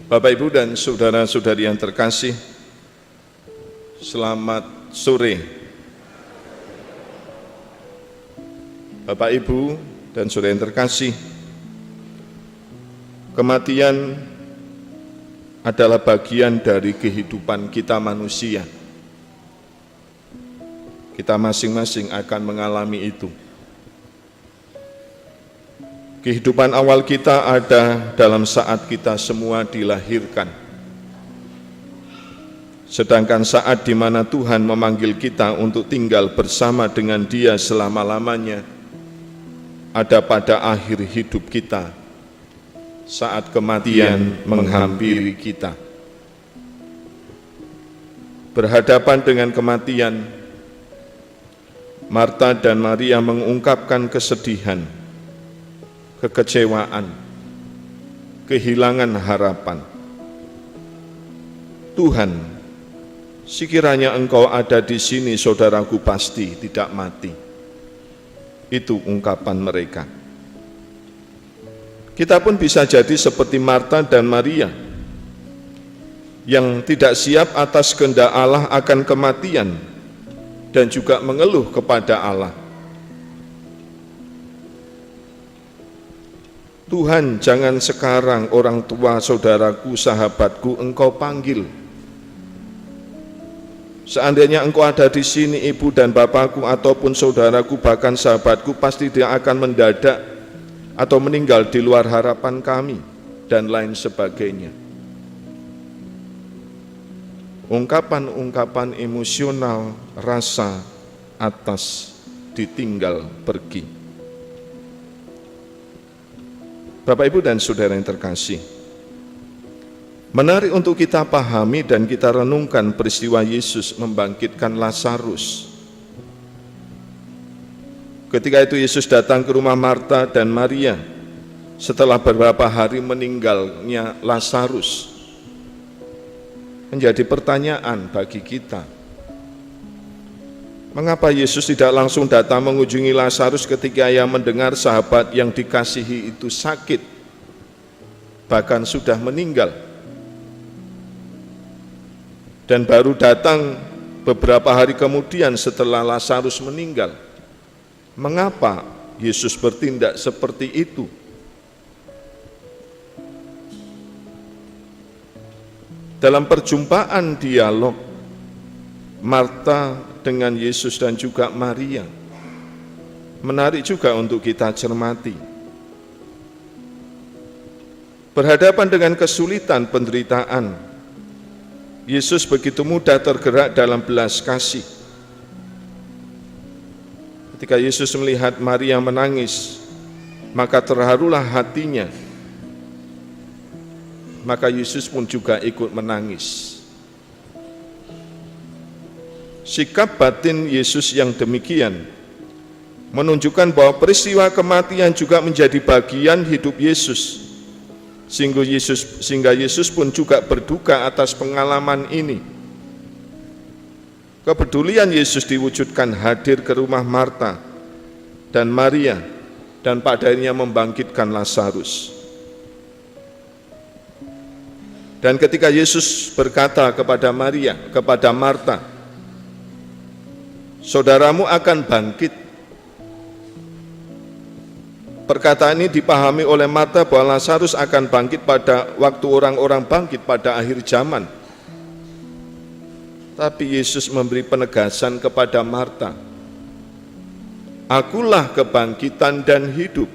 Bapak, Ibu, dan saudara-saudari yang terkasih, selamat sore. Bapak, Ibu, dan saudara yang terkasih, kematian adalah bagian dari kehidupan kita manusia. Kita masing-masing akan mengalami itu. Kehidupan awal kita ada dalam saat kita semua dilahirkan. Sedangkan saat di mana Tuhan memanggil kita untuk tinggal bersama dengan Dia selama-lamanya, ada pada akhir hidup kita, saat kematian menghampiri kita. Berhadapan dengan kematian, Marta dan Maria mengungkapkan kesedihan, kekecewaan, kehilangan harapan. Tuhan, sekiranya Engkau ada di sini, saudaraku pasti tidak mati. Itu ungkapan mereka. Kita pun bisa jadi seperti Marta dan Maria, yang tidak siap atas kehendak Allah akan kematian, dan juga mengeluh kepada Allah. Tuhan, jangan sekarang orang tua, saudaraku, sahabatku Engkau panggil. Seandainya Engkau ada di sini, ibu dan bapakku ataupun saudaraku, bahkan sahabatku, pasti dia akan mendadak atau meninggal di luar harapan kami, dan lain sebagainya. Ungkapan-ungkapan emosional, rasa atas ditinggal pergi. Bapak, Ibu, dan saudara yang terkasih, menarik untuk kita pahami dan kita renungkan peristiwa Yesus membangkitkan Lazarus. Ketika itu Yesus datang ke rumah Marta dan Maria setelah beberapa hari meninggalnya Lazarus. Menjadi pertanyaan bagi kita, mengapa Yesus tidak langsung datang mengunjungi Lazarus ketika ia mendengar sahabat yang dikasihi itu sakit, bahkan sudah meninggal, dan baru datang beberapa hari kemudian setelah Lazarus meninggal? Mengapa Yesus bertindak seperti itu? Dalam perjumpaan dialog Marta dengan Yesus dan juga Maria, menarik juga untuk kita cermati. Berhadapan dengan kesulitan penderitaan, Yesus begitu mudah tergerak dalam belas kasih. Ketika Yesus melihat Maria menangis, maka terharulah hatinya. Maka Yesus pun juga ikut menangis. Sikap batin Yesus yang demikian menunjukkan bahwa peristiwa kematian juga menjadi bagian hidup Yesus. Sehingga Yesus pun juga berduka atas pengalaman ini. Kepedulian Yesus diwujudkan hadir ke rumah Marta dan Maria, dan pada akhirnya membangkitkan Lazarus. Dan ketika Yesus berkata kepada Maria, kepada Marta, saudaramu akan bangkit. Perkataan ini dipahami oleh Marta bahwa Lazarus akan bangkit pada waktu orang-orang bangkit pada akhir zaman. Tapi Yesus memberi penegasan kepada Marta, akulah kebangkitan dan hidup.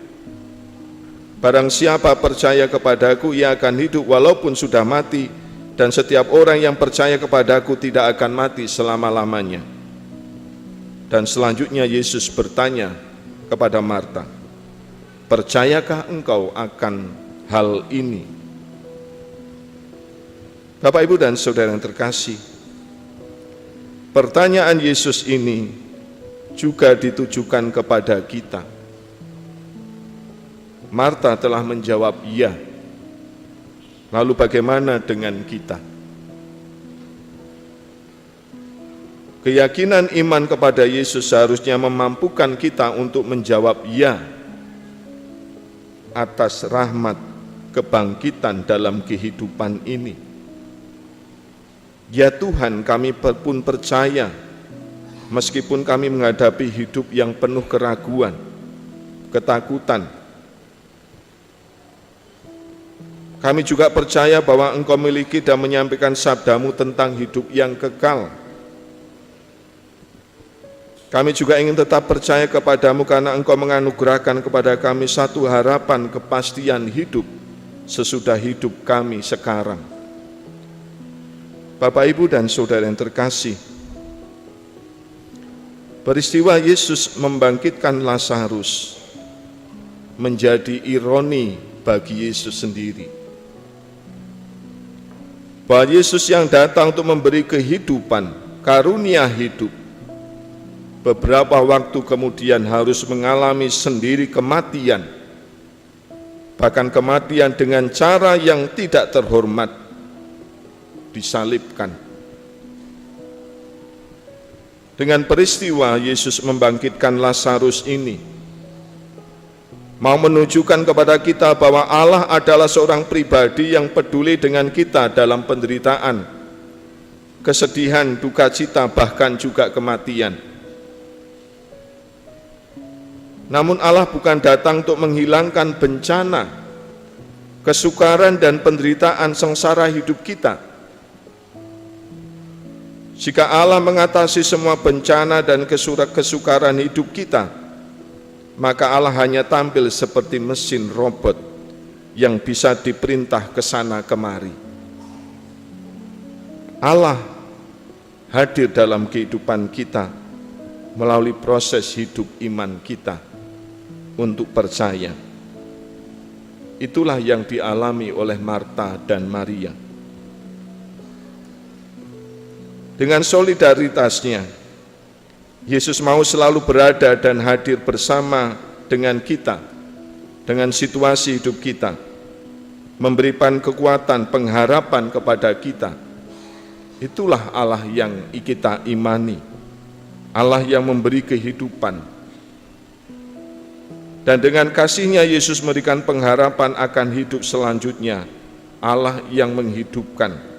Barang siapa percaya kepadaku, ia akan hidup walaupun sudah mati, dan setiap orang yang percaya kepadaku tidak akan mati selama-lamanya. Dan selanjutnya Yesus bertanya kepada Marta, percayakah engkau akan hal ini? Bapak, Ibu, dan saudara yang terkasih, pertanyaan Yesus ini juga ditujukan kepada kita. Marta telah menjawab iya. Lalu bagaimana dengan kita? Keyakinan iman kepada Yesus seharusnya memampukan kita untuk menjawab iya atas rahmat, kebangkitan dalam kehidupan ini. Ya Tuhan, kami pun percaya, meskipun kami menghadapi hidup yang penuh keraguan, ketakutan, kami juga percaya bahwa Engkau memiliki dan menyampaikan sabda-Mu tentang hidup yang kekal. Kami juga ingin tetap percaya kepada-Mu karena Engkau menganugerahkan kepada kami satu harapan kepastian hidup sesudah hidup kami sekarang. Bapak, Ibu, dan Saudara yang terkasih, peristiwa Yesus membangkitkan Lazarus menjadi ironi bagi Yesus sendiri. Bahwa Yesus yang datang untuk memberi kehidupan, karunia hidup, beberapa waktu kemudian harus mengalami sendiri kematian, bahkan kematian dengan cara yang tidak terhormat, disalibkan. Dengan peristiwa Yesus membangkitkan Lazarus ini, mau menunjukkan kepada kita bahwa Allah adalah seorang pribadi yang peduli dengan kita dalam penderitaan, kesedihan, duka cita, bahkan juga kematian. Namun Allah bukan datang untuk menghilangkan bencana, kesukaran, dan penderitaan sengsara hidup kita. Jika Allah mengatasi semua bencana dan kesukaran hidup kita, maka Allah hanya tampil seperti mesin robot yang bisa diperintah ke sana kemari. Allah hadir dalam kehidupan kita melalui proses hidup iman kita untuk percaya. Itulah yang dialami oleh Marta dan Maria. Dengan solidaritasnya, Yesus mau selalu berada dan hadir bersama dengan kita, dengan situasi hidup kita, memberikan kekuatan, pengharapan kepada kita. Itulah Allah yang kita imani, Allah yang memberi kehidupan. Dan dengan kasih-Nya Yesus memberikan pengharapan akan hidup selanjutnya, Allah yang menghidupkan.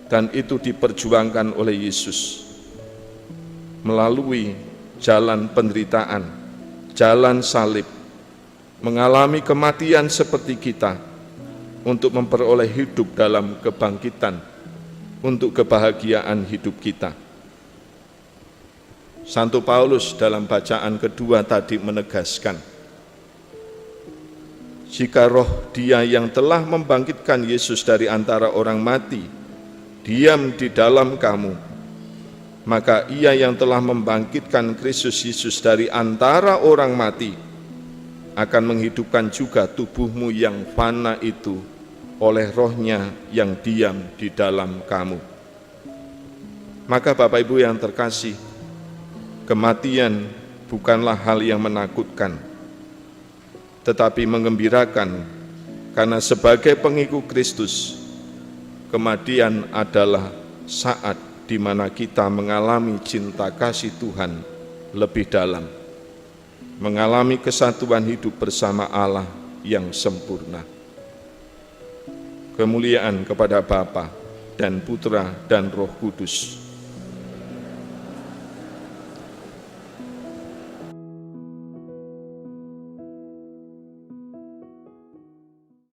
Dan itu diperjuangkan oleh Yesus melalui jalan penderitaan, jalan salib, mengalami kematian seperti kita untuk memperoleh hidup dalam kebangkitan, untuk kebahagiaan hidup kita. Santo Paulus dalam bacaan kedua tadi menegaskan, jika roh Dia yang telah membangkitkan Yesus dari antara orang mati diam di dalam kamu, maka Ia yang telah membangkitkan Kristus Yesus dari antara orang mati akan menghidupkan juga tubuhmu yang fana itu oleh Roh-Nya yang diam di dalam kamu. Maka Bapak Ibu yang terkasih, kematian bukanlah hal yang menakutkan, tetapi menggembirakan, karena sebagai pengikut Kristus, kematian adalah saat di mana kita mengalami cinta kasih Tuhan lebih dalam, mengalami kesatuan hidup bersama Allah yang sempurna. Kemuliaan kepada Bapa dan Putra dan Roh Kudus,